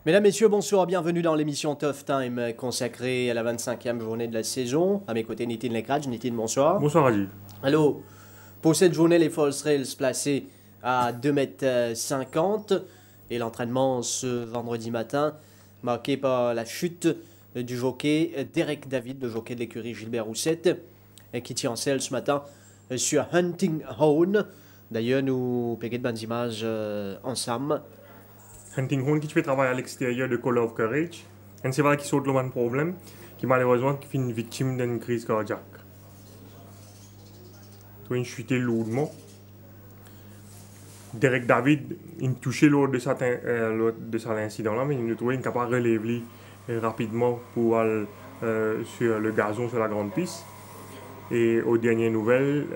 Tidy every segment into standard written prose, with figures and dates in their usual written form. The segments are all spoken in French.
Mesdames, Messieurs, bonsoir, bienvenue dans l'émission Tough Time consacrée à la 25e journée de la saison. À mes côtés, Nitin Lekraj. Nitin, bonsoir. Bonsoir Rajiv. Allô, pour cette journée, les False Rails placés à 2,50 m et l'entraînement ce vendredi matin marqué par la chute du jockey Derek David, le jockey de l'écurie Gilbert Roussette, qui tire en selle ce matin sur Hunting Horn. D'ailleurs, nous payons de bonnes images ensemble. Hunting Horn qui fait travailler à l'extérieur de Call of Courage. Et c'est vrai qu'il saute le même problème, qui malheureusement qui finit victime d'une crise cardiaque. Il a chuté lourdement. Derek David, il touché lors de cet incident-là, mais il a trouvé incapable de relever rapidement pour aller sur le gazon sur la grande piste. Et aux dernières nouvelles,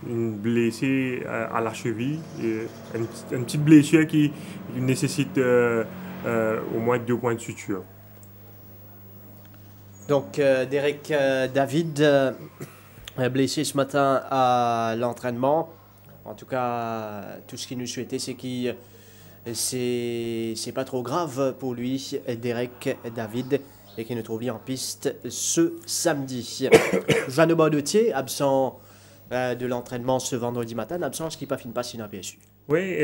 une blessée à la cheville, une petite blessure qui nécessite au moins 2 points de suture. Donc, Derek David, blessé ce matin à l'entraînement. En tout cas, tout ce qu'il nous souhaitait, c'est que c'est pas trop grave pour lui, Derek David, et qu'il nous trouve bien en piste ce samedi. Jeanne Baudetier, absent de l'entraînement ce vendredi matin, absence qui pas fini pas sin aperçu. Oui,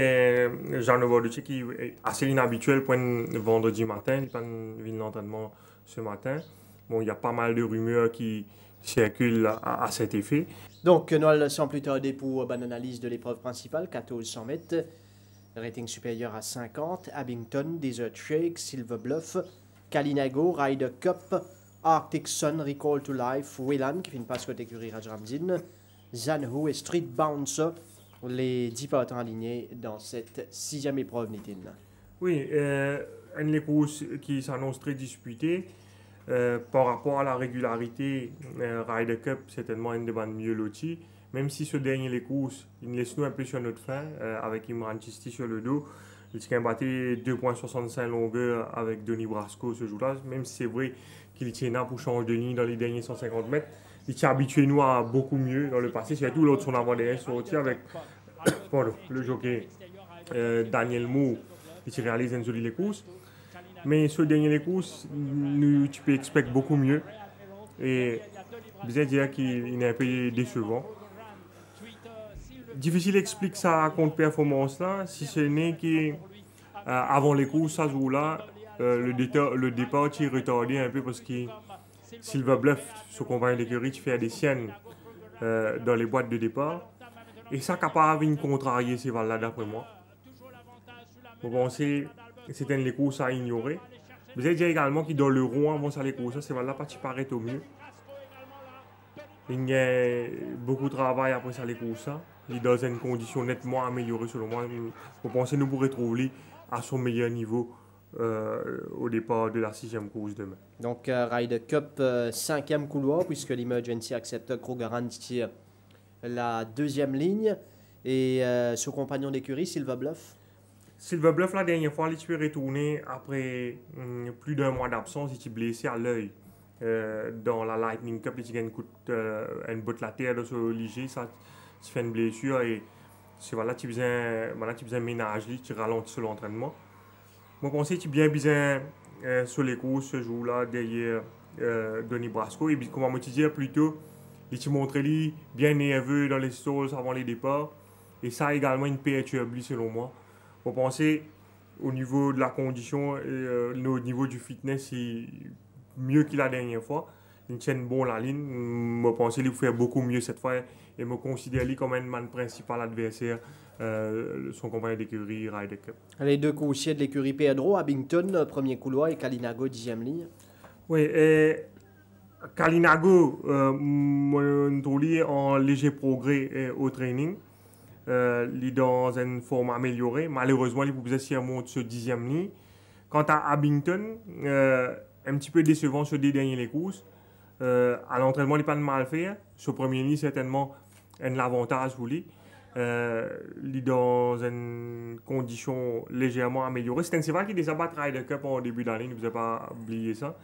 Jean Baudetier qui est assez inhabituel pour un vendredi matin, il n'a pas vu l'entraînement ce matin. Bon, il y a pas mal de rumeurs qui circulent à cet effet. Donc, nous sans plus tarder pour une analyse de l'épreuve principale, 1400 mètres, rating supérieur à 50, Abington, Desert Shake, Silver Bluff, Kalinago, Ryder Cup, Arctic Sun, Recall to Life, Whelan, qui fait une passe côté écurie Rajramdin, Zanhu et Street Bouncer, les 10 partants alignés dans cette 6e épreuve, Nitin. Oui, une course qui s'annonce très disputée. Par rapport à la régularité, Ryder Cup, certainement une des bandes mieux loties. Même si ce dernier les courses, il laisse nous un peu sur notre fin, avec Imran Chisti sur le dos. Il a battu 2,65 longueur avec Denis Brasco ce jour-là. Même si c'est vrai qu'il tient là pour changer de ligne dans les derniers 150 mètres. Il tient habitué nous à beaucoup mieux dans le passé. Surtout l'autre son avant-dernier sorti avec le jockey Daniel Moore qui réalise une jolie course. Mais ce dernier les courses, tu peux expecter beaucoup mieux. Et bien dire qu'il est un peu décevant. Difficile d'expliquer sa contre-performance-là, si ce n'est qu'avant les courses, à ce jour-là, le départ est retardé un peu parce que Silver Bluff, son compagnon d'écurie, fait des siennes dans les boîtes de départ. Et ça capable de contrarier ces valeurs là d'après moi. Vous pensez c'était une course à ignorer. Vous allez dire également qu'il dans le rond avant ça les courses, c'est là pas paraît au mieux. Il y a beaucoup de travail après ça les courses. Il est dans une condition nettement améliorée selon moi. Vous pensez nous pourrez trouver à son meilleur niveau au départ de la 6e course demain. Donc Ryder Cup 5e couloir puisque l'Emergency accepte Krugerrand tire la 2e ligne et ce compagnon d'écurie Silver Bluff. Silver Bluff, la dernière fois, il est retourné après plus d'1 mois d'absence. Il est blessé à l'œil dans la Lightning Cup. Il a une botte latère de ce léger. Ça fait une blessure et c'est voilà, tu faisais un ménage, tu ralentis sur l'entraînement. Moi, je pense que tu bien besoin sur les courses ce jour-là derrière Denis Brasco. Et comment me dire plutôt, il montre lui bien nerveux dans les stalls avant les départs. Et ça également une perturbe selon moi. Vous pensez au niveau de la condition et au niveau du fitness, c'est mieux que la dernière fois. Il tient bon la ligne. Je pense qu'il faut faire beaucoup mieux cette fois et me considère comme un man principal adversaire, son compagnon d'écurie Ryder Cup. Les deux coursiers de l'écurie Pedro, Abington, premier couloir et Kalinago, 10e ligne. Oui, et Kalinago, en léger progrès au training. Il est dans une forme améliorée. Malheureusement, il pouvait s'y remonter sur 10e ligne. Quant à Abington, un petit peu décevant sur les dernières courses. À l'entraînement, il n'est pas de mal fait. Sur premier ligne, certainement, un avantage pour lui. Il est dans une condition légèrement améliorée. C'est vrai qu'il a déjà battu Ryder Cup en début d'année, ne vous avez pas oublié ça.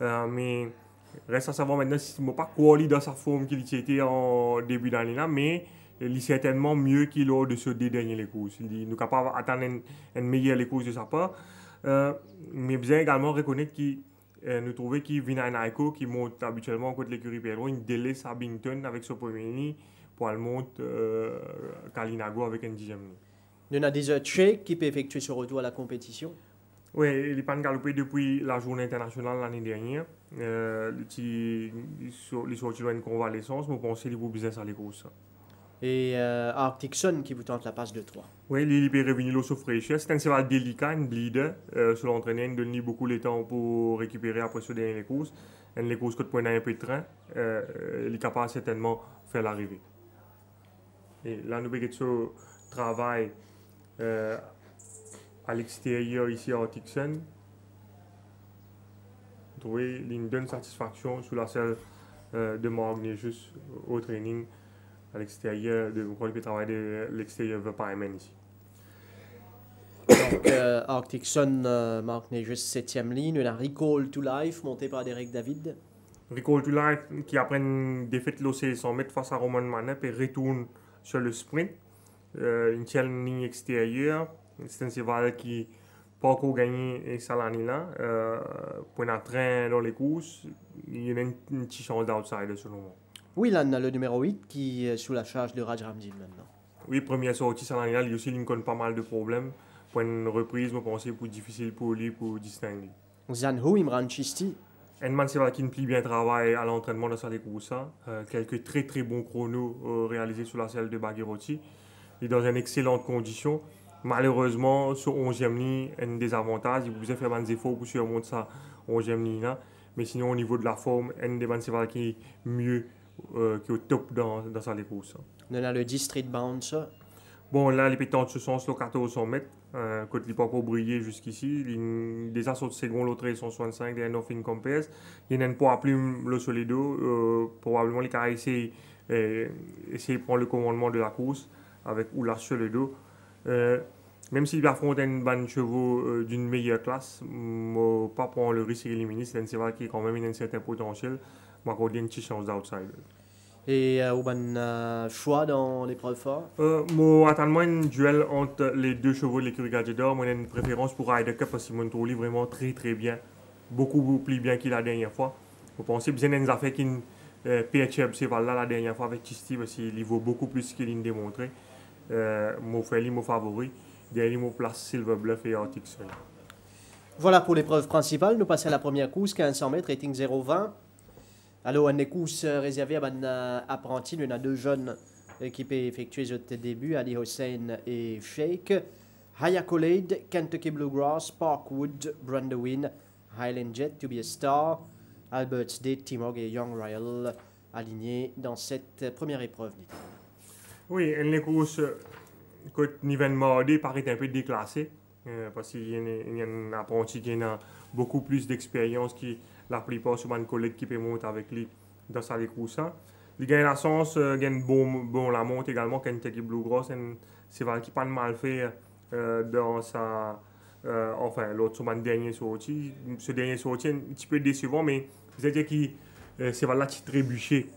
Mais reste à savoir maintenant si je ne sais pas quoi dans sa forme qu'il était en début d'année là, mais il est certainement mieux qu'il lors de ce dernier courses. Il est capable d'attendre une meilleure course de sa part. Mais bien également reconnaître qu'il nous trouvait qu'il Vinanaiko qui monte habituellement contre l'écurie Pedro, il délaisse Abington avec son premier pour aller monter Kalinago avec un dixième. Nous avons des Shake qui peut effectuer son retour à la compétition. Oui, il n'est pas galopé depuis la journée internationale l'année dernière. Il est sorti d'une convalescence, mais je pense qu'il est pour business à l'écosse. Et Arctic Sun qui vous tente la passe de 3. Oui, il est revenu au fraîcheur. C'est un cheval délicat, un bleeder. Sur l'entraîneur, il donne beaucoup de temps pour récupérer après ce dernier courses. Les courses que tu un peu de train, il est capable certainement de faire l'arrivée. Et là, nous avons ce travail à l'extérieur ici à Arctic Sun. Trouver une bonne satisfaction sur la selle de Magnesius au training à l'extérieur de le travail de l'extérieur veut pas aimer ici. Donc Arctic Sun marque juste 7e ligne. On a Recall to Life monté par Derek David. Recall to Life qui après une défaite l'OC 100 mètres face à Roman Manep et retourne sur le sprint. Une telle ligne extérieure. C'est un cheval qui pas encore gagné cette année-là. Pour un train dans les courses, il y a une petite chance d'outsider selon moi. Oui, là, on a le numéro 8 qui est sous la charge de Raj Ramdin maintenant. Oui, première sortie cette année-là, il y a aussi Lincoln pas mal de problèmes. Pour une reprise, je pense que c'est difficile pour lui pour distinguer. Zanho, Imran Chisti. Un man qui ne plie bien travail à l'entraînement dans sa course. Quelques très très bons chronos réalisés sur la selle de Bagherotti. Il est dans une excellente condition. Malheureusement, sur 11e ligne, un désavantage. Il vous a fait des efforts pour surmonter sa 11e ligne. Mais sinon, au niveau de la forme, un des man qui est mieux, qui est au top dans sa course. On a le 10 Street Bouncer. Bon, là, les pétants de ce sens, le 1400 mètres. Quand il n'a pas encore brillé jusqu'ici, déjà sur le second, l'autre est 165, il y a Nothing Compares. Il y a un poids plume le solido. Probablement, il a essayé de prendre le commandement de la course avec Oula sur le dos. Même s'il affronte une bande de chevaux d'une meilleure classe, ne pas prendre le risque d'éliminer. C'est un cheval qui a quand même un certain potentiel. Mais il y a une petite chance d'outsider. Et au bon choix dans l'épreuve forte. Moi, attends-moi un duel entre les deux chevaux de l'écurie Gadget-D'Or. Moi, j'ai une préférence pour Ryder Cup parce qu'il me trouve vraiment très très bien. Beaucoup plus bien qu'il la dernière fois. Je pense que bien nous a fait qu'une PHB cheval-là la dernière fois avec Chisti parce qu'il vaut beaucoup plus qu'il a démontré. Mon frère, mon favori. Derrière, mon place Silver Bluff et Arctic Sun. Voilà pour l'épreuve principale. Nous passons à la première course, 1500 mètres, rating 0,20. Alors, on a une course réservée à un apprenti. Il y a deux jeunes qui peuvent effectuer ce début, Ali Hossein et Sheikh. Hayakolade, Kentucky Bluegrass, Parkwood, Brandywin, Highland Jet, To Be a Star, Albert's Day, Timog et Young Royal alignés dans cette première épreuve. Oui, une course que Niven Mardi paraît un peu déclassé parce qu'il y a un apprenti qui a beaucoup plus d'expérience que la plupart de mes collègues qui peuvent monter avec lui dans sa course. Il gagne la chance, il gagne bon la monte également, Kentucky Bluegrass, c'est vrai qu'il pas mal fait dans sa enfin l'autre sur mon dernier sortie. Ce dernier sortie est un petit peu décevant, mais c'est-à-dire que c'est là qui trébuché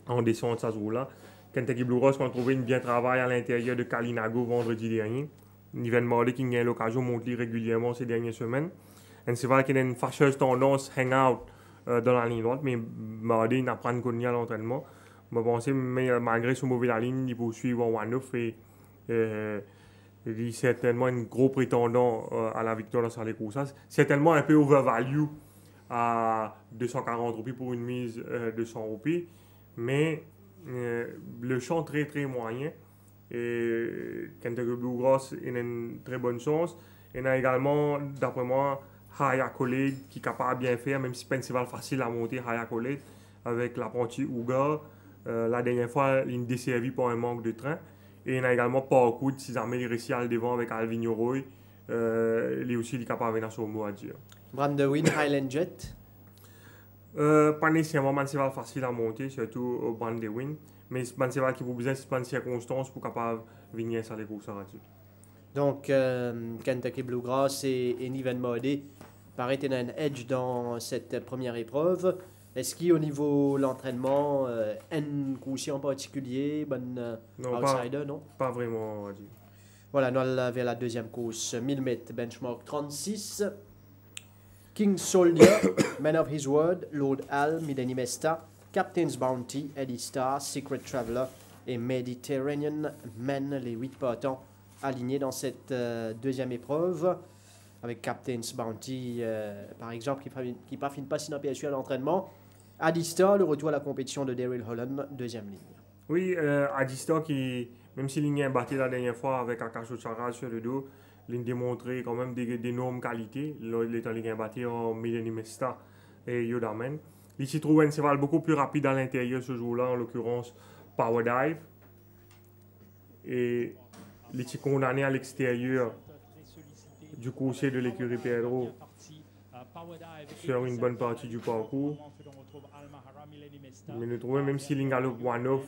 en descente ça jour-là. Kentucky Bluegrass qu'on a trouvé une bien travail à l'intérieur de Kalinago vendredi dernier. Niven Mardi qui a l'occasion de monter régulièrement ces dernières semaines. Et c'est vrai qu'il y a une fâcheuse tendance hang-out dans la ligne droite, mais Mardi n'a pas connu à l'entraînement. Je pense que malgré son mauvais la ligne, il poursuit en 1-9 et il est certainement un gros prétendant à la victoire dans sa course. C'est tellement un peu overvalue à 240 roupies pour une mise de 100 roupies, mais le champ très très moyen. Et Kentucky Bluegrass a une très bonne chance. Il y a également, d'après moi, Hayakolade qui est capable de bien faire, même si c'est pas facile à monter Hayakolade avec l'apprenti Ouga. La dernière fois, il est desservi par un manque de train. Et il y a également Parkwood, si jamais il réussit à le devant avec Alvin Roy. Il est aussi capable de venir sur le mot à dire. Brandywin, Highland Jet. Pas nécessairement un cheval facile à monter, surtout au Brandywin. Mais c'est un cheval qui vous besoin de circonstances pour capable venir sur les courses à radio. Donc, Kentucky Bluegrass et Niven Mardi paraît être un edge dans cette première épreuve. Est-ce qu'au niveau de l'entraînement, un coursier en particulier, outsider, non? Pas vraiment, on va dire. Voilà, nous allons vers la deuxième course, 1000 mètres, benchmark 36. King Soldier, Man of His Word, Lord Al, Milenimesta, Captain's Bounty, Eddie Star, Secret Traveler et Mediterranean Man, les 8 partants alignés dans cette deuxième épreuve. Avec Captain's Bounty, par exemple, qui ne parfine pas sinon PSU à l'entraînement. Adistar, le retour à la compétition de Daryl Holland, deuxième ligne. Oui, Adistar qui, même si il a battu la dernière fois avec Akash Chara sur le dos, il a démontré quand même d'énormes qualités. Il a battu en Milenimesta et Yodaman. Il s'y trouve un cheval beaucoup plus rapide à l'intérieur ce jour-là, en l'occurrence Power Dive. Et il est condamné à l'extérieur du coursier de l'écurie Pedro sur une bonne partie du parcours. Mais nous trouvons, même si l'Ingalo One-Off,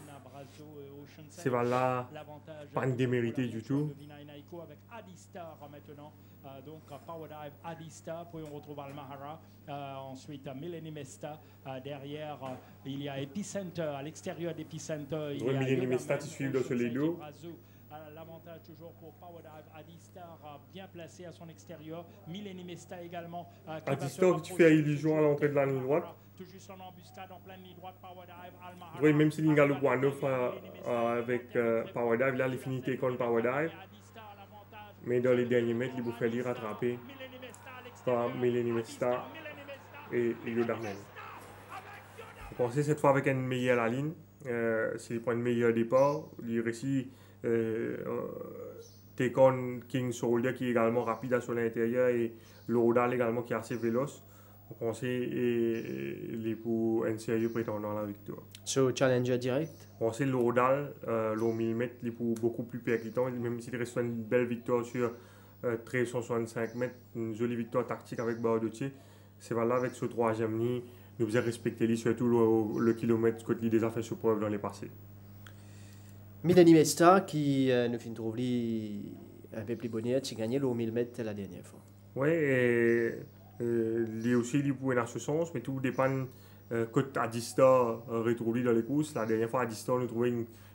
c'est là pas une démérité du tout. Avec Adistar maintenant, donc Power Dive, Adistar, puis on retrouve Almahara, ensuite Milenimesta, derrière il y a Epicenter, à l'extérieur d'Epicenter il y a Milenimesta qui suit dans ce ledo. L'avantage toujours pour Power Dive, Adistar bien placé à son extérieur, Milenimesta également. Adistar qui fait illusion à l'entrée de la ligne droite. Tout juste en embuscade en pleine ligne droite, Power Dive, Almahara. Oui, même si l'Ingalo One-Off avec Power Dive, là, il finit contre Power Dive. Mais dans les derniers mètres, il vous fait rattraper par Milenimesta et Yodaman. Vous pensez cette fois avec une meilleure la ligne, s'il prend un meilleur départ, il réussit Tekon King Soldier qui est également rapide sur l'intérieur et Lodal également qui est assez véloce. Vous pensez les pour un sérieux prétendant à la victoire. Sur Challenger direct. Vous pensez Lodal, l'eau 1000 mètres, il est pour beaucoup plus percutant, même s'il reste une belle victoire sur 1365 mètres, une jolie victoire tactique avec Bardotier. C'est là avec ce troisième ligne, nous faisons respecter lui, surtout le kilomètre que il déjà fait sur preuve dans les passés. Milenimesta qui nous fait trouver un peu plus bonnet, qui a gagné le 1000 mètres la dernière fois. Oui, et lui aussi, il pourrait dans ce sens, mais tout dépend que Adistar retrouve dans les courses. La dernière fois, Adistar nous trouvait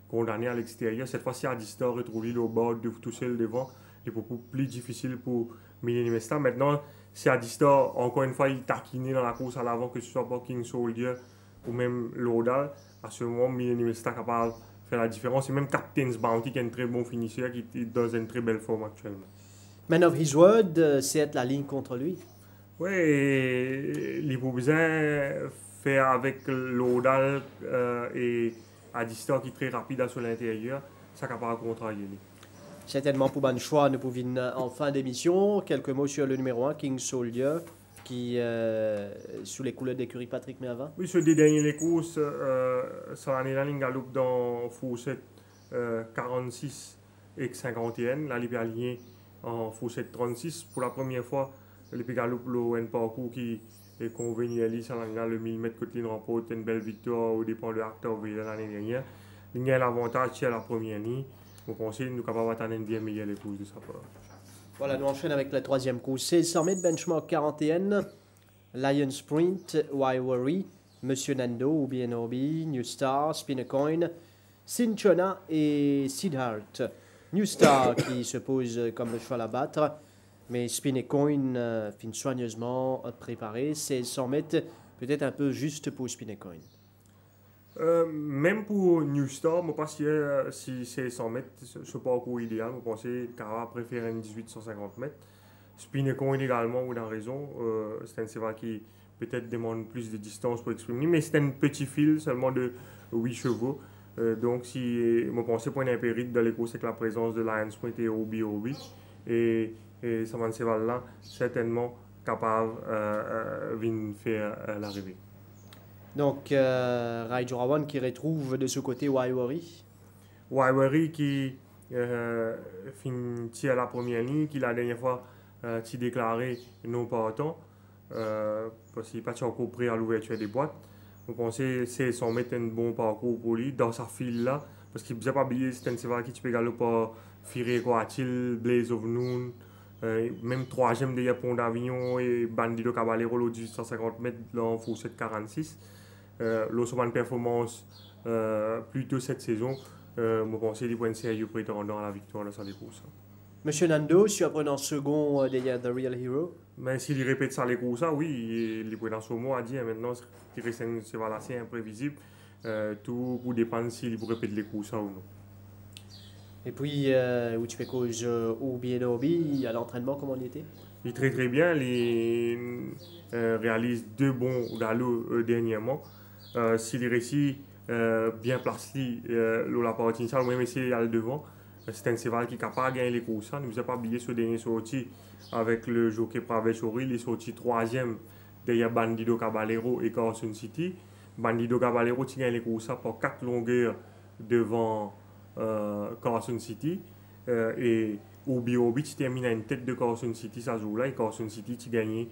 condamné à l'extérieur. Cette fois-ci, Adistar retrouve au bord de tout seul devant. C'est beaucoup plus difficile pour Milenimesta. Maintenant, si Adistar, encore une fois, il taquine dans la course à l'avant, que ce soit pour King Soldier ou même Lodal, à ce moment, Milenimesta est capable de faire la différence. Et même Captain's Bounty, qui est un très bon finisseur, qui est dans une très belle forme actuellement. Man of His Word, c'est être la ligne contre lui. Oui, les besoin faire avec Lodal et Adistar qui est très rapide sur l'intérieur, ça capable de contrarier. Certainement pour bon choix, nous pouvons en fin d'émission, quelques mots sur le numéro 1, King Soldier, qui sous les couleurs d'écurie Patrick Mervin. Oui, sur les dernières courses, ça en est la ligne galope dans Foussette 46 et 51, la libre alignée en Foussette 36 pour la première fois. Le Pigaloup, un parcours qui est convenu à le 1000 mètres côté ligne remporte une belle victoire au dépend de Actor l'année dernière. Il y a l'avantage sur la première ligne. Vous pensez que nous sommes capables d'attendre une bien meilleure course de sa part. Voilà, nous enchaînons avec la troisième course. 1600 mètres, benchmark 41, Lion Sprint, Why Worry, Monsieur Nando, Obi Obi, New Star, Spinnercoin, Cinchona et Siddharth. New Star qui se pose comme le cheval à battre. Mais Spinnercoin finit soigneusement préparé. 1600 mètres, peut-être un peu juste pour Spinnercoin. Même pour New Star, je pense que si c'est 100 mètres, ce parcours idéal, je pense qu'il préfère une 1850 mètres. Spinnercoin également, vous avez raison. C'est un cheval qui peut-être demande plus de distance pour exprimer, mais c'est un petit fil seulement de 8 chevaux. Donc, si je pense pour un impérite dans les courses avec la présence de Lion Sprint et Obi. Et ce cheval-là, certainement capable de faire l'arrivée. Donc, Raijurawan qui retrouve de ce côté Waiwari. Waiwari qui finit à la première ligne, qui la dernière fois s'est déclaré non partant, parce qu'il n'est pas encore prêt à l'ouverture des boîtes. Vous pensez que c'est son mettre un bon parcours pour lui dans sa file là, parce qu'il ne peut pas oublier c'est un cheval qui peut également pas Fire Coatil, Blaze of Noon, même troisième de Pont d'Avignon et Bandido Caballero, l'autre 1850 mètres dans Foussette 46. L'autre une performance plus tôt cette saison, je pense qu'il est un sérieux prétendant à la victoire dans sa course. Monsieur Nando, si après dans le second, il y a The Real Hero. Mais s'il répète ça les courses, oui, il pourrait dans ce mot à dire maintenant, c'est voilà, assez imprévisible. Tout pour dépendre s'il pourrait répéter les courses ou non. Et puis, où tu fais cause au Bienobi, à l'entraînement, comment on y était? Il est très très bien, il réalise 2 bons galops dernièrement. S'il réussit bien placé la partie initiale, même s'il est devant, c'est un cheval qui est capable de gagner les courses. Nous n'avons pas oublié ce dernier sorti avec le jockey Pravechori, il est sorti 3e derrière Bandido Caballero et Carson City. Bandido Caballero qui gagne les courses par 4 longueurs devant Carson City. Et Obi Obi qui termine à une tête de Carson City ça joue là et Carson City qui gagne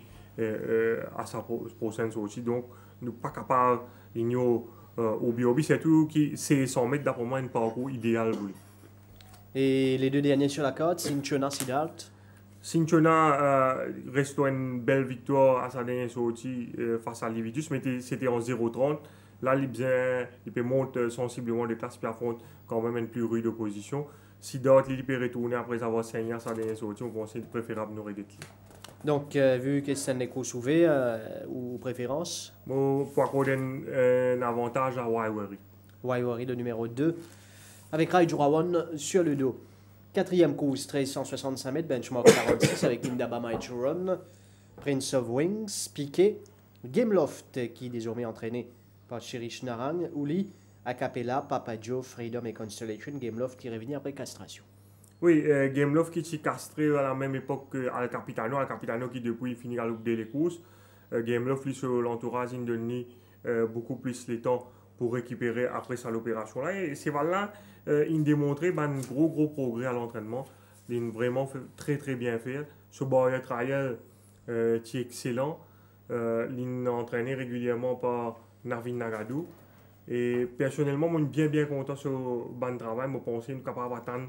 à sa prochaine sortie. Donc nous ne sommes pas capables d'ignorer Obi Obi, c'est tout qui c'est 100 mètres d'après moi un parcours idéal pour lui. Et les 2 derniers sur la carte, Cinchona Siddharth. Cinchona reste une belle victoire à sa dernière sortie face à Livitus, mais c'était en 0,30. Là, il peut monter sensiblement de classe, puis affronte quand même une plus rude opposition. Siddharth, il peut retourner après avoir saigné à sa dernière sortie, on pense préférable nous régler. Donc, vu que c'est un écho sauvé, ou préférence? Bon, pour accorder un avantage à Waiwari. Waiwari, le numéro 2. Avec Raijurawan sur le dos. 4e course, 1365 mètres, benchmark 46 avec Indaba Maichuron, Prince of Wings, Piquet, Gameloft qui est désormais entraîné par Cherish Narang, Uli, Acapella, Papa Joe, Freedom et Constellation, Gameloft qui revient après castration. Oui, Gameloft qui s'est castré à la même époque qu'Al Capitano, Al Capitano qui depuis finit à l'oublier les courses. Gameloft, lui, sur l'entourage, il donne beaucoup plus le temps pour récupérer après ça l'opération là. Et c'est là, il démontrait un gros progrès à l'entraînement. Il a vraiment fait très bien fait. Ce barrière trial qui est excellent. Il est entraîné régulièrement par Navin Nagadou. Et personnellement, moi, je suis bien content sur le travail. Je pense qu'il est capable d'attendre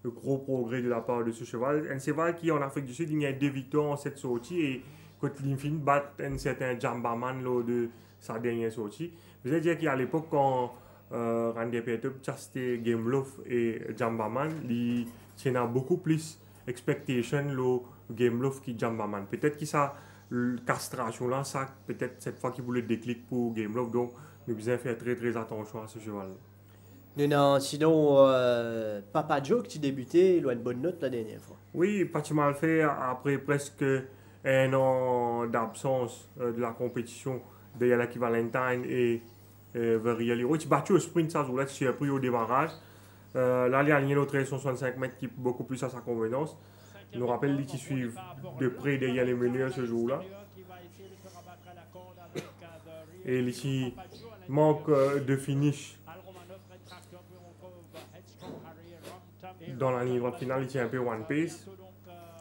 le gros progrès de la part de ce cheval. Un cheval qui en Afrique du Sud, il y a 2 victoires en cette sortie. Et quand il finit bat un certain Jambaman lors de sa dernière sortie. Vous allez dire qu'à l'époque, quand Randy Peter, c'était Gameloft et Jambaman, il y a beaucoup plus d'expectations le Gameloft que Jambaman. Peut-être que ça, castration là, ça peut-être cette fois qu'il voulait le déclic pour Gameloft. Donc, nous devons faire très attention à ce cheval. Non, sinon, Papa Joe qui débutait, il a une bonne note la dernière fois. Oui, pas si mal fait après presque 1 an d'absence de la compétition de Yalaki Valentine et Veriel Hero. Il battu au sprint, ça, je suis pris au démarrage. Là, il y a aligné l'autre 165 mètres qui est beaucoup plus à sa convenance. Je nous rappelle les qui suivent de près derrière les meneurs ce jour-là. Et ici, manque de finish dans la ligne droite finale, il tient un peu one pace.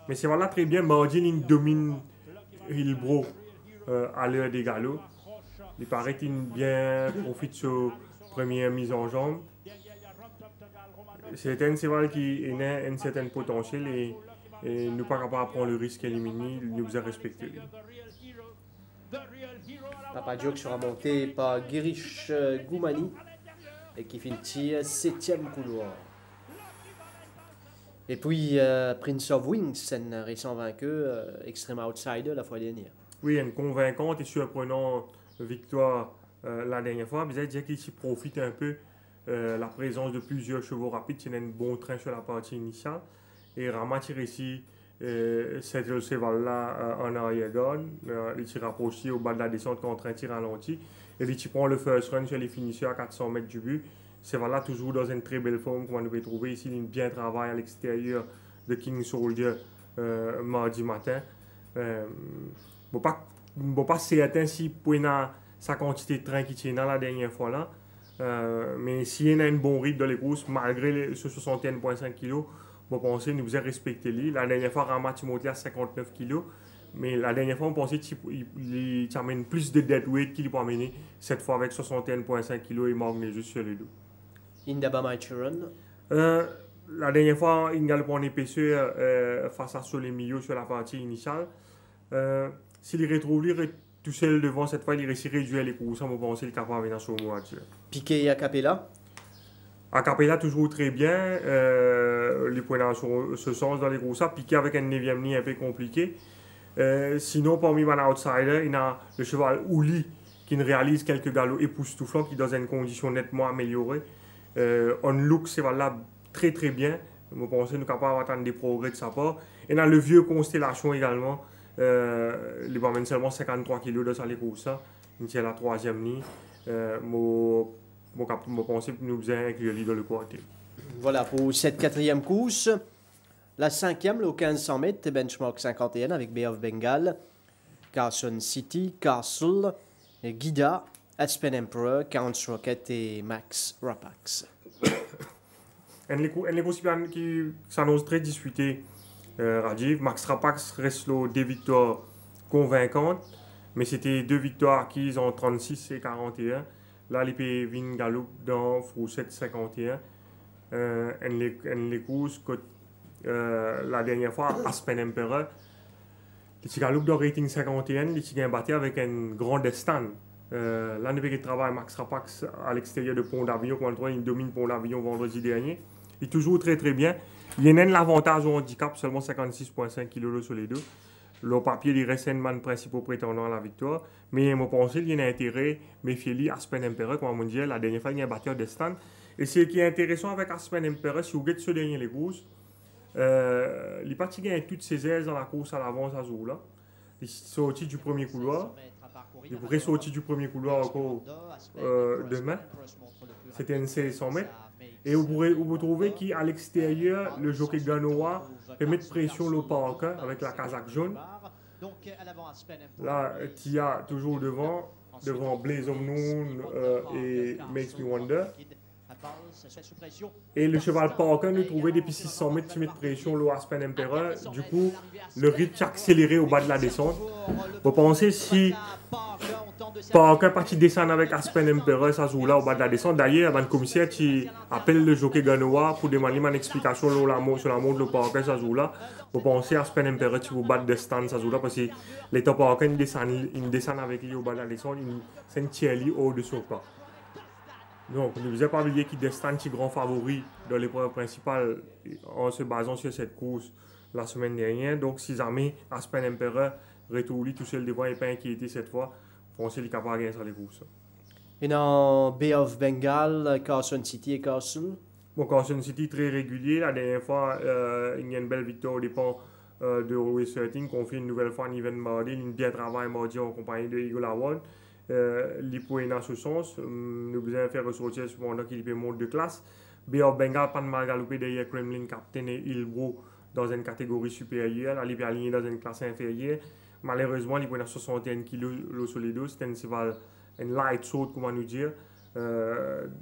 Mais c'est voilà très bien, Margin domine Hillbro à l'heure des galops. Il paraît qu'il bien profite de sa première mise en jambe. C'est un cheval qui a un certain potentiel et nous pas capable de prendre le risque éliminé, il nous a respecté. Papa Joe qui sera monté par Girish Goumani et qui finit 7e couloir. Et puis Prince of Wings, un récent vainqueur, extrême outsider la fois dernière. Oui, une convaincante et surprenante victoire la dernière fois. Vous allez dire qu'il s'y profite un peu la présence de plusieurs chevaux rapides. Il y a un bon train sur la partie initiale. Et Rama tire ici cette cheval-là en arrière-garde. Il s'y rapproche au bas de la descente contre un tir ralenti. Et il prend le first run sur les finisseurs à 400 mètres du but. C'est voilà toujours dans une très belle forme qu'on nous peut trouver ici. Il bien travaille à l'extérieur de King Soldier mardi matin. Bon pas certain si pour sa quantité de train qui tient la dernière fois là. Mais s'il y a une bonne rythme dans les courses, malgré ce 61,5 kg, on pensait nous a respecté lui. La dernière fois, Ramat est monté à 59 kg. Mais la dernière fois, on pensait qu'il amène plus de deadweight qu'il peut amener. Cette fois, avec 61,5 kg, il manque juste sur le dos. Indaba Maichuron. La dernière fois, il a prendre épaisseur face à sur les milieux sur la partie initiale. S'il retrouve lui tout seul devant cette fois, il réussit à réduire les courses. On pense qu'il est capable de venir sur le mot actuel. Piquet et Acapella. Acapella toujours très bien. les points dans ce sens dans les courses, piqué avec un 9e nid un peu compliqué. Sinon, parmi les outsiders, il y a le cheval Ouli qui réalise quelques galops époustouflants, qui est dans une condition nettement améliorée. On look, c'est là très très bien. Je pense que nous sommes capables d'attendre des progrès de sa part. Et dans le vieux Constellation également, il va seulement 53 kg de les courses. C'est la 3e nid. Je pense que nous devons inclure dans le côté. Voilà pour cette 4e course. La 5e, le 1500 mètres, benchmark 51 avec Bay of Bengal, Carson City, Castle, Guida, Aspen Emperor, Count's Rocket et Max Rapax. Les courses qui s'annoncent très disputées, Rajiv. Max Rapax reste là des victoires convaincantes, mais c'était 2 victoires acquises en 36 et 41. Là, les pays viennent galop dans Frousset 51. Les courses la dernière fois, Aspen Emperor, les galop dans rating 51, les battu avec un grand destin. Là, depuis qu'il travaille Max Rapax à l'extérieur de Pont-d'Avion, quand il domine Pont-d'Avion vendredi dernier. Il est toujours très très bien. Il y a l'avantage au handicap, seulement 56,5 kg sur les deux. Le papier, il reste un man principal prétendant à la victoire. Mais je pense qu'il y a un intérêt, méfiez-lui, Aspen Emperor, comme on dit, la dernière fois, il y a un batteur de stand. Et ce qui est intéressant avec Aspen Emperor, si vous regardez ce dernier les courses, il parti gagne toutes ses aises dans la course à l'avance à Zoula. Il est sorti du premier couloir. Il pourrait sortir du premier couloir encore demain. C'était une 1600 mètres. Et vous trouvez qu'à l'extérieur, le jockey Ganoa peut mettre pression au Parker avec la casaque jaune. Là, Tia toujours devant Blaze of Noon et Makes Me Wonder. Et le cheval Parker nous trouvait depuis 600 mètres qui met pression au Aspen Emperor. Du coup, le rythme accéléré au bas de la descente. Vous pensez si Parker parti descendre avec Aspen Emperor, ça joue là au bas de la descente. D'ailleurs, le commissaire qui appelle le jockey Ganoa pour demander une explication sur la montre de Parker, ça joue là. Vous pensez Aspen Emperor qui vous bat de stand, ça joue là parce que l'état Parker il descend avec lui au bas de la descente, c'est un tiers au-dessus pas. Donc, ne vous avez pas oublié qu'il descend qui grand favori dans l'épreuve principale en se basant sur cette course la semaine dernière. Donc, si jamais Aspen Emperor retourne tout seul devant et pas inquiété cette fois, pensez qu'il est capable de gagner sur les courses. Et dans Bay of Bengal, Carson City et Castle. Bon, Carson City très régulier. La dernière fois, il y a une belle victoire au dépend de Roy 13, qu'on fait une nouvelle fois en event mardi. Il a bien travaillé mardi en compagnie de Eagle Award. Il peut dans ce sens. Nous devons faire ressortir cependant qu'il peut monter de classe. Bay of Bengal, pas de mal galopé derrière Kremlin, Captain et Hillbrook dans une catégorie supérieure. Il est aligné dans une classe inférieure. Malheureusement, il peut 61 kg sur les deux. C'est un light saut, comment nous dire.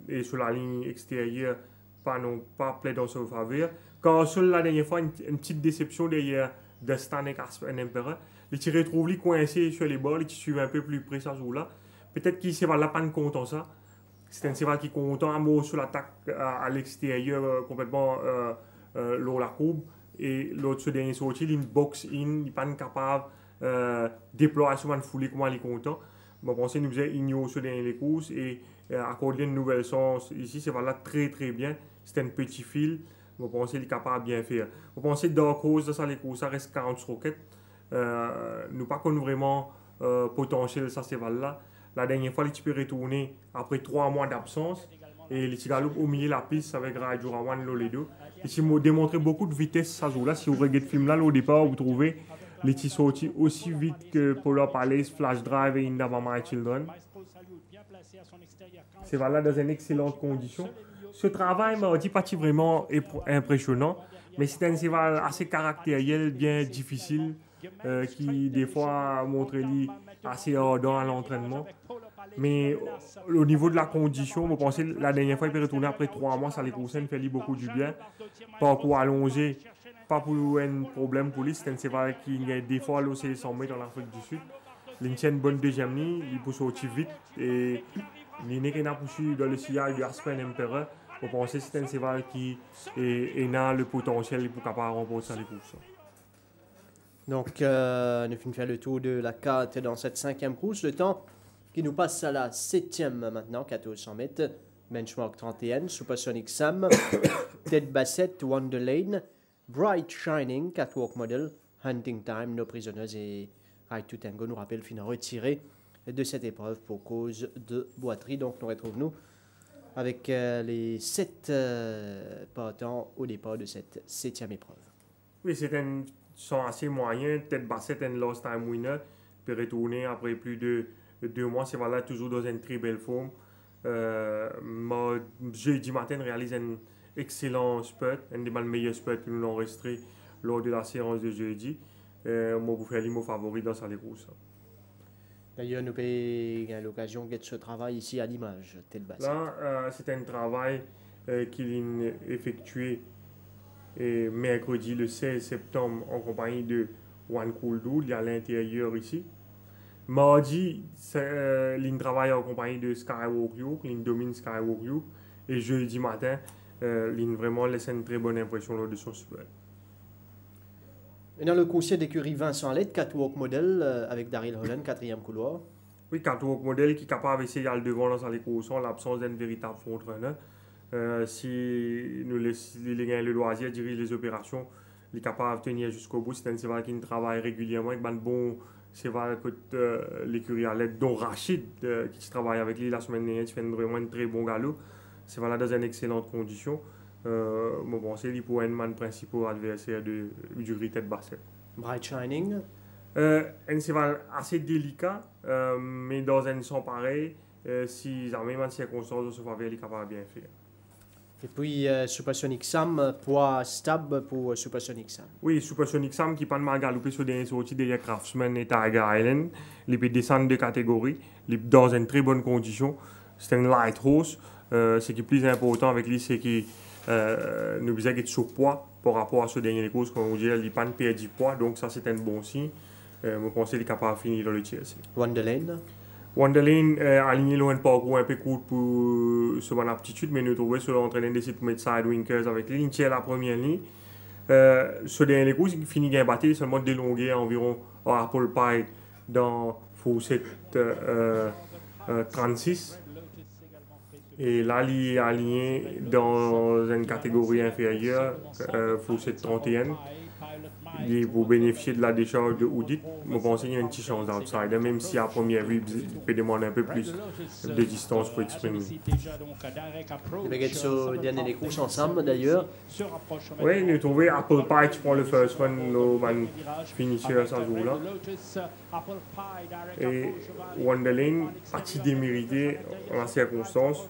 Et sur la ligne extérieure, pas plaît dans sa faveur. Quand sur la dernière fois, une petite déception derrière Destin et Aspen Emperor. Il se retrouve coincé sur les bords, il suit un peu plus près ça jour-là. Peut-être qu'il ne va pas content ça. C'est un cheval qui est content, un mot sur l'attaque à l'extérieur, complètement l'eau la courbe. Et l'autre, ce dernier sorti, il box in, il n'est pas capable de déployer sur une foulée comme il est content. Je pense que nous faisons ignorer ce dernier les courses et accorder une nouvelle sens ici, c'est là très très bien. C'est un petit fil, je pense qu'il est capable de bien faire. Je pense que Dark Horse, dans ça, les courses, ça reste 40 roquettes. Nous pas qu'on vraiment potentiel ça cheval-là. La dernière fois, il peut retourner après 3 mois d'absence et il galop au milieu de la piste avec Rajo Rawan Loledo. Il m'a démontré beaucoup de vitesse ça joue là. Si vous regardez le film là, au départ, vous trouvez les petits sortis aussi vite que Polar Palace, Flash Drive et Indava My Children. C'est là dans une excellente condition. Ce travail m'a dit pas vraiment impressionnant, mais c'est un cheval assez caractériel, bien difficile, qui des fois montre lui assez ardent à l'entraînement. Mais au niveau de la condition, vous pensez la dernière fois il peut retourner après 3 mois, ça les conseille, fait lui beaucoup du bien. Parcours allongé, pas pour un problème pour lui, c'est un cheval qui des fois l'OC 100 mètres dans l'Afrique du Sud. Il tient une bonne deuxième ligne, il peut sortir vite et il n'est qu'un poussé dans le sillage de Aspen Emperor. Vous pensez que c'est un cheval qui a le potentiel pour capable remporter les courses. Donc, nous finissons faire le tour de la carte dans cette 5e course. Le temps qui nous passe à la 7e maintenant, 1400 mètres. Benchmark 31, Supersonic Sam, Tête Bassett, Wonderlane, Bright Shining, Catwalk Model, Hunting Time, Nos Prisoners et Ride to Tango nous rappellent finalement retirés de cette épreuve pour cause de boiterie. Donc nous retrouvons avec les 7 partants au départ de cette 7e épreuve. Oui, sont assez moyens. Tête Bassett, un last time winner, peut retourner après plus de 2 mois. C'est voilà, toujours dans une très belle forme. Jeudi matin, réalise un excellent spurt, un des meilleurs spurts que nous avons enregistré lors de la séance de jeudi. Moi, vous faites mon favori dans sa course. D'ailleurs, nous avons l'occasion de ce travail ici à l'image, Tête Bassett. Là, c'est un travail qu'il a effectué mercredi le 16 septembre en compagnie de One Cool Dude, il est à l'intérieur ici. Mardi, il travaille en compagnie de Skywalk York, il domine Skywalk York. Et jeudi matin, il vraiment laisse une très bonne impression lors de son super. Et dans le coursier d'écurie Vincent Lett, Catwalk Model avec Daryl Holland, 4e couloir. Oui, Catwalk Model qui est capable d'essayer d'aller devant dans sa course en l'absence d'un véritable front-runner. Si nous laissons le loisir dirige les opérations, il est capable de tenir jusqu'au bout. C'est un cheval qui travaille régulièrement avec un bon cheval que l'écurie à l'aide, dont Rachid qui travaille avec lui la semaine dernière, qui fait vraiment un très bon galop. C'est voilà dans une excellente condition. Bon, c'est lui pour un man principal adversaire du gris Tête Bassett. Bright Shining. Un cheval assez délicat, mais dans un son pareil, si dans même circonstances de ce faveur, il est capable de bien faire. Et puis Supersonic Sam, poids stable pour Supersonic Sam. Oui, Supersonic Sam qui pas mal galopé sur des sorties derrière Craftsman et Tiger Island. Il peut descendre de catégorie, il est dans une très bonne condition. C'est un light horse. Ce qui est plus important avec lui, c'est qu'il nous besoin d'être sous poids par rapport à ce dernier course. Comme on dit, il n'a pas perdu poids, donc ça c'est un bon signe. Je pense qu'il est capable de finir dans le TLC. Wonderlane. Wonderlane aligné loin de parcours un peu court pour son aptitude, mais nous trouvons sur l'entraîneur décide de mettre side winkers avec lui. Il tient la première ligne. Ce dernier course, il finit bien battu, seulement délongué environ à Apple Pie dans Fawcett 36. Et là, il est aligné dans une catégorie inférieure, Fawcett 31. Pour bénéficier de la décharge de Oudit, je pense qu'il y a une petite chance d'outsider, même si à première vue, il peut demander un peu plus de distance pour exprimer. Il va être sur le dernier courses ensemble d'ailleurs. Oui, nous trouvons Apple Pie qui prend le first run, le finisher ce jour-là. Et Wonderlane, parti démérité en la circonstance.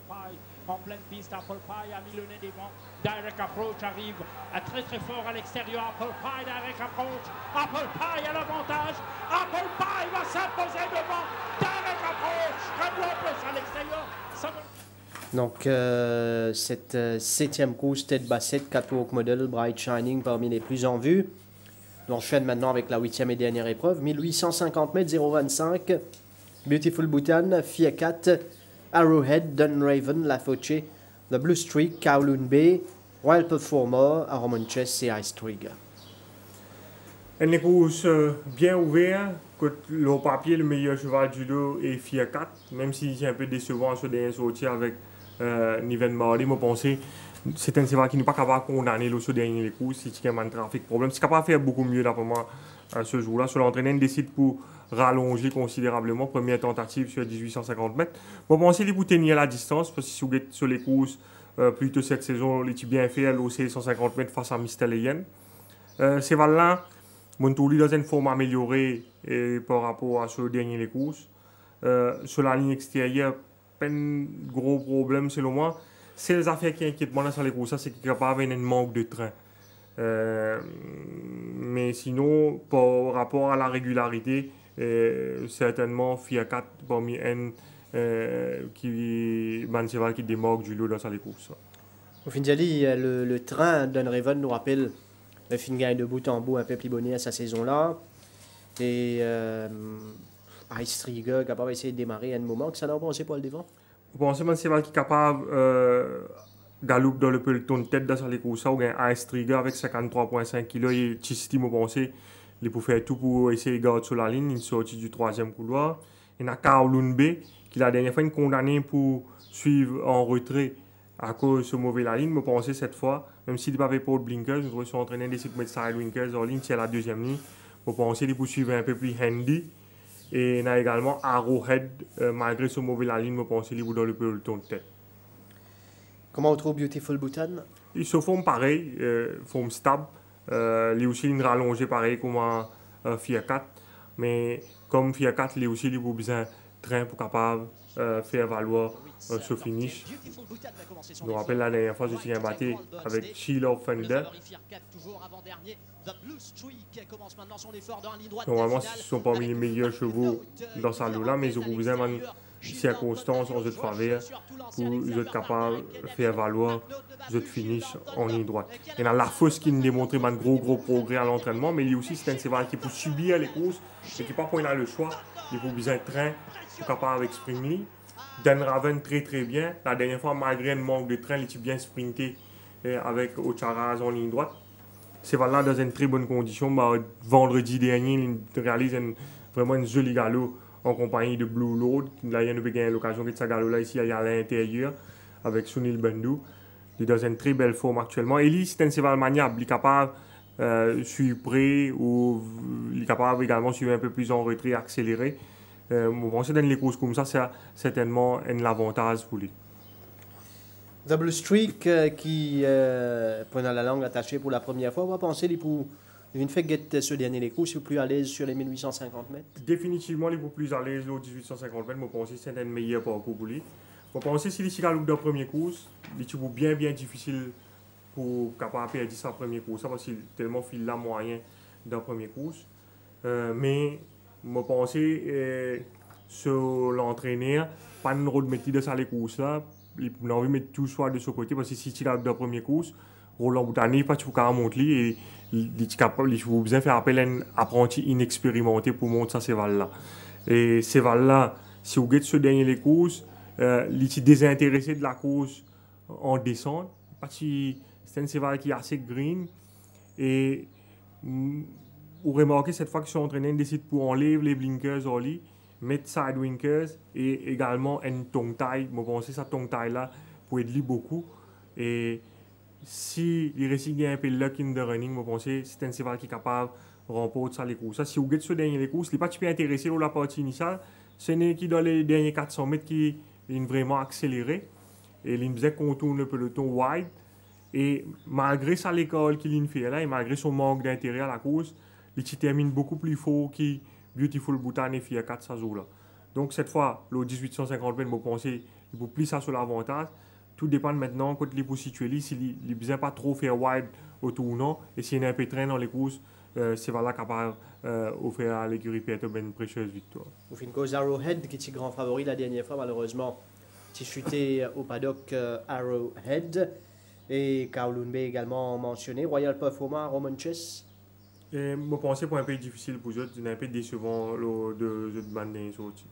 En pleine piste, Apple Pie a mis le nez devant. Direct Approach arrive très très fort à l'extérieur. Apple Pie, Direct Approach. Apple Pie a l'avantage. Apple Pie va s'imposer devant. Direct Approach. Red Lopez à l'extérieur. Donc, cette 7e course, Tête Bassett, Catwalk Model, Bright Shining parmi les plus en vue. On enchaîne maintenant avec la 8e et dernière épreuve. 1850 mètres, 0,25. Beautiful Bhutan, Fear 4. Arrowhead, Dunraven, La Foche, The Blue Streak, Kowloon Bay, Wild Performer, Aromon Chess et Ice Trigger. Une course bien ouverte, le papier, le meilleur cheval du lot est Fear 4, même si c'est un peu décevant sur des sorties avec Niven Marley, je pense que c'est un cheval qui n'est pas capable de condamner le dernier course, si il y a un trafic problème. C'est capable de faire beaucoup mieux d'après moi ce jour-là. Sur l'entraîneur, il décide pour rallonger considérablement. Première tentative sur 1850 mètres. Je pense qu'il pour tenir la distance, parce que si vous êtes sur les courses, plutôt cette saison, il est bien fait à l'OC 150 mètres face à Mr. Leyen. Ces là mon tour dans une forme améliorée par rapport à ce dernier les courses. Sur la ligne extérieure, pas de gros problème selon moi. C'est les affaires qui inquiètent moi dans les courses, c'est qu'il y a pas un manque de train. Mais sinon, par rapport à la régularité, certainement Fear 4 parmi un cheval qui démarque du lot dans les courses. Au final, le train Dunraven nous rappelle le fin gagne de bout en bout un peu plus bonnet à sa saison-là. Et Ice Trigger capable d'essayer de démarrer à un moment. Que ça n'a pas pensé pour le devant? Vous pensez que c'est un cheval qui est capable galope dans le peloton de tête dans les courses, ou un Ice Trigger avec 53,5 kg et Chistime, vous pensez il peut faire tout pour essayer de garder sur la ligne, il sortit du 3e couloir. Il y a Kowloon Bay qui la dernière fois est condamné pour suivre en retrait à cause de ce mauvais la ligne, je pensais cette fois, même s'il n'avait pas de blinkers, je suis entraîné d'essayer de mettre side winkers en ligne, c'est la deuxième ligne. Je pensais qu'il poursuivre un peu plus handy. Et il a également Arrowhead, malgré ce mauvais la ligne, je pensais qu'il dans le peloton de tête. Comment on trouve Beautiful Bhutan? Ils se font pareil, forme stable. Il aussi une rallongée pareil comme un FIA 4. Mais comme FIA 4, il aussi il a besoin de train pour capable faire valoir ce finish. Je me rappelle la dernière fois, je suis battu avec Sheila Fender. Normalement, ce ne sont pas les meilleurs chevaux dans sa lot là, mais ils ont besoin de circonstances en jeu de faveur pour être capable de faire valoir le finish en ligne droite. Il y a la fosse qui nous démontre un gros progrès à l'entraînement, mais il y a aussi c'est un cheval qui peut subir les courses et qui parfois il a le choix. Il faut besoin de train pour capable exprimer. Dan Raven très bien. La dernière fois, malgré un manque de train, il a bien sprinté avec Ocharaz en ligne droite. C'est là dans une très bonne condition. Vendredi dernier, il réalise vraiment une jolie galop en compagnie de Blue Lord. Là, il y a eu l'occasion de sa galop là ici à l'intérieur avec Sunil Bandhu. Il est dans une très belle forme actuellement. Eli, c'est un cheval maniable. Il est capable de suivre près ou il est capable également de suivre un peu plus en retrait, accélérer. Je pense que dans les courses comme ça, c'est certainement un avantage pour lui. Double Streak qui prenant la langue attachée pour la première fois, on va penser pour une fois que ce dernier les courses, il est plus à l'aise sur les 1850 mètres. Définitivement, il est plus à l'aise aux 1850 mètres. Je pense que c'est un meilleur parcours pour lui. Je pense que s'il est dans la première course, il est bien difficile pour capable perdre sa première course parce qu'il est tellement fil là moyen dans la première course. Mais je pense que sur l'entraîneur, pas de rôle de mettre de ça les courses là. Il a envie de mettre tout soit de ce côté parce que si tu as la première course, Roland Boutané, pas tu peux monter et il faut besoin faire appel à un apprenti inexpérimenté pour monter ça cheval là. Et cheval là, si vous regardez ce dernier les courses, il est désintéressé de la course en descente parce que c'est un cheval qui est assez green et vous remarquez cette fois que son entraîneur décide pour enlever les blinkers en lit, mettre side winkers et également une tongue taille. Je pense que cette tongue taille là pour aider beaucoup. Et si il réussit un peu de luck in the running, je pense que c'est un cheval qui est capable de remporter ça les courses. Si vous regardez ce dernier les courses, il n'est pas intéressé dans la partie initiale. Ce n'est qui dans les derniers 400 mètres qui est vraiment accéléré. Et il faisait contourne le peloton wide. Et malgré ça l'école qu'il fait là, et malgré son manque d'intérêt à la course, il termine beaucoup plus fort que Beautiful Bhutan et FIA 4 ça joue là. Donc cette fois, le 1850 mètres, je pense qu'il faut plus ça sur l'avantage. Tout dépend maintenant quand il est situé, s'il ne besoin pas trop faire wide au tournant et s'il y a un peu de train dans les courses, c'est là capable d'offrir à l'écurie Peter une précieuse victoire. Au fin de cause, Arrowhead qui était grand favori la dernière fois, malheureusement, il chuté au paddock Arrowhead. Et Kowloon Bay également mentionné. Royal Performer, Roman Chess. Je pensais pour un peu difficile pour eux, c'est un peu décevant de demander sorti.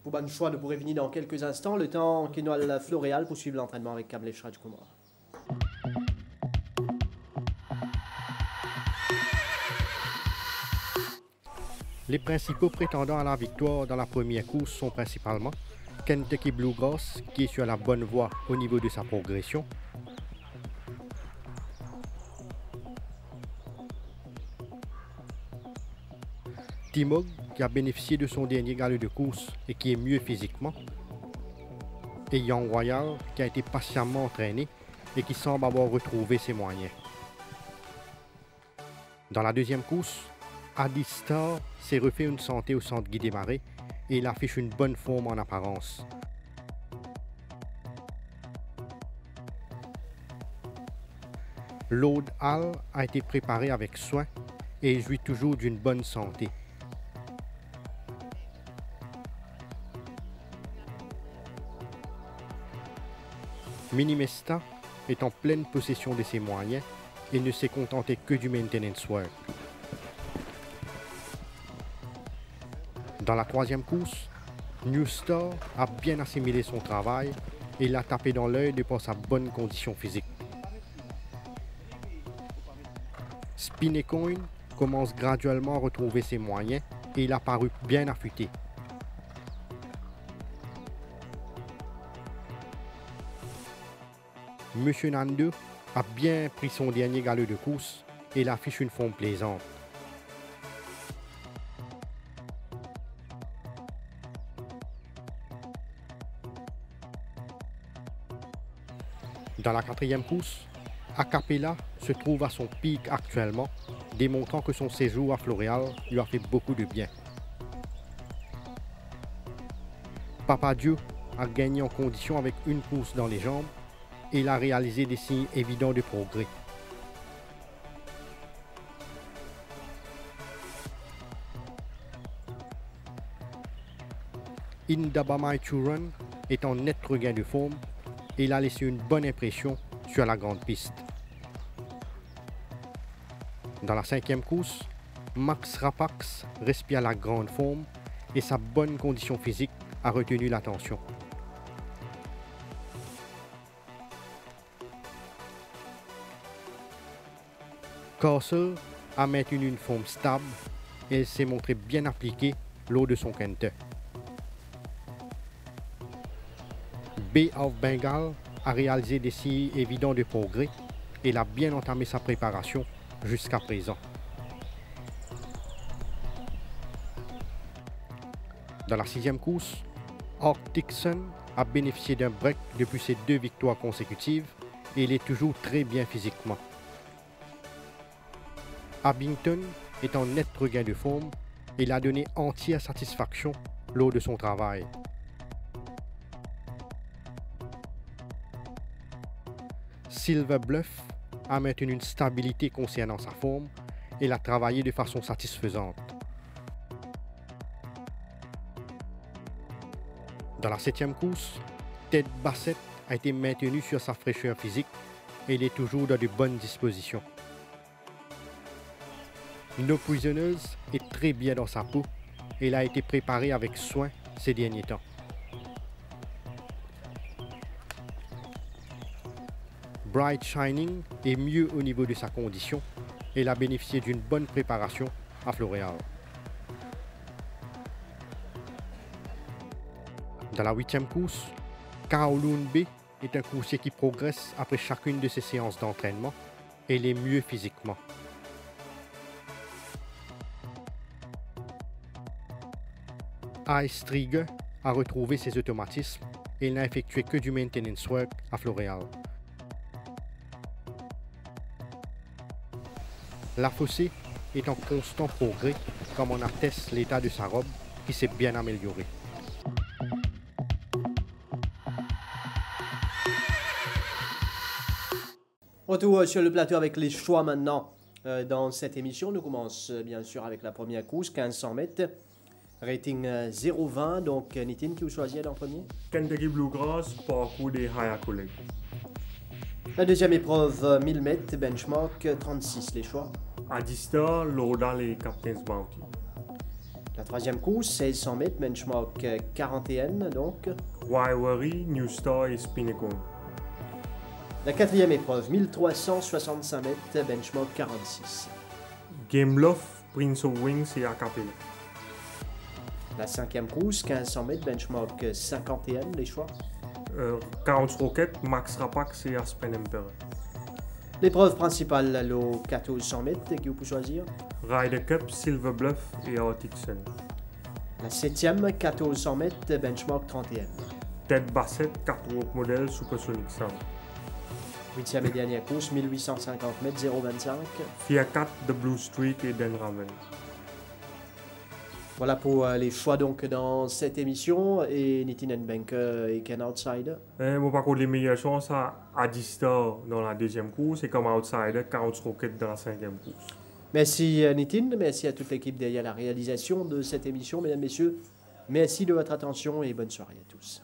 Pour bon choix, de pourrait venir dans quelques instants, le temps qu'il nous a Floréal pour suivre l'entraînement avec Kamlesh Rajkumar. Les principaux prétendants à la victoire dans la première course sont principalement Kentucky Bluegrass, qui est sur la bonne voie au niveau de sa progression, Timog, qui a bénéficié de son dernier galop de course et qui est mieux physiquement, et Young Royal, qui a été patiemment entraîné et qui semble avoir retrouvé ses moyens. Dans la deuxième course, Adi Star s'est refait une santé au centre Guy Desmarais et il affiche une bonne forme en apparence. Lord Hall a été préparé avec soin et jouit toujours d'une bonne santé. Minimesta est en pleine possession de ses moyens et ne s'est contenté que du maintenance work. Dans la troisième course, New Star a bien assimilé son travail et l'a tapé dans l'œil de par sa bonne condition physique. Spinecoin commence graduellement à retrouver ses moyens et il a paru bien affûté. Monsieur Nando a bien pris son dernier galop de course et il affiche une forme plaisante. Dans la quatrième course, Acapella se trouve à son pic actuellement, démontrant que son séjour à Floréal lui a fait beaucoup de bien. Papa Dieu a gagné en condition avec une course dans les jambes et il a réalisé des signes évidents de progrès. Indabamai Churan est en net regain de forme et il a laissé une bonne impression sur la grande piste. Dans la cinquième course, Max Rapax respire la grande forme et sa bonne condition physique a retenu l'attention. Castle a maintenu une forme stable et elle s'est montrée bien appliquée lors de son quintet. Bay of Bengal a réalisé des signes évidents de progrès et il a bien entamé sa préparation jusqu'à présent. Dans la sixième course, Arctic Sun a bénéficié d'un break depuis ses 2 victoires consécutives et il est toujours très bien physiquement. Abington est en net regain de forme et il a donné entière satisfaction lors de son travail. Silver Bluff a maintenu une stabilité concernant sa forme et l'a travaillé de façon satisfaisante. Dans la septième course, Ted Bassett a été maintenu sur sa fraîcheur physique et il est toujours dans de bonnes dispositions. No Prisoners est très bien dans sa peau et il a été préparé avec soin ces derniers temps. Bright Shining est mieux au niveau de sa condition et il a bénéficié d'une bonne préparation à Floréal. Dans la huitième course, Kowloon Bay est un coursier qui progresse après chacune de ses séances d'entraînement et il est mieux physiquement. Ice Trigger a retrouvé ses automatismes et il n'a effectué que du maintenance work à Floréal. La Fossé est en constant progrès, comme en atteste l'état de sa robe qui s'est bien amélioré. Retour sur le plateau avec les choix maintenant. Dans cette émission, nous commençons bien sûr avec la première course, 1500 mètres. Rating 0,20, donc Nitin qui vous choisit en premier. Kentucky Bluegrass, parcours des Hayakule. La deuxième épreuve, 1000 mètres, benchmark 36, les choix. Adista, Loda et Captain's Bounty. La troisième course, 1600 mètres, benchmark 41, donc. Waiwari, New Star et Spinnacle. La quatrième épreuve, 1365 mètres, benchmark 46. Game Bluff, Prince of Wings et Acapella. La cinquième course, 1500 mètres, benchmark 51, les choix. 40 Rocket, Max Rapax et Aspen Emperor. L'épreuve principale, le 1400 mètres, qui vous pouvez choisir. Ryder Cup, Silver Bluff et Arctic Sun. La septième, 1400 mètres, benchmark 31. Ted Bassett, 4 Rock Model, Supersonic Sound. Huitième et dernière course, 1850 mètres, 0,25. Fiat 4, The Blue Street et Dan Raven. Voilà pour les choix donc dans cette émission. Et Nitin Banker et Ken Outsider. Par contre, les meilleures chances à Adista dans la deuxième course et comme outsider, 40 Rocket dans la cinquième course. Merci Nitin, merci à toute l'équipe derrière la réalisation de cette émission. Mesdames, Messieurs, merci de votre attention et bonne soirée à tous.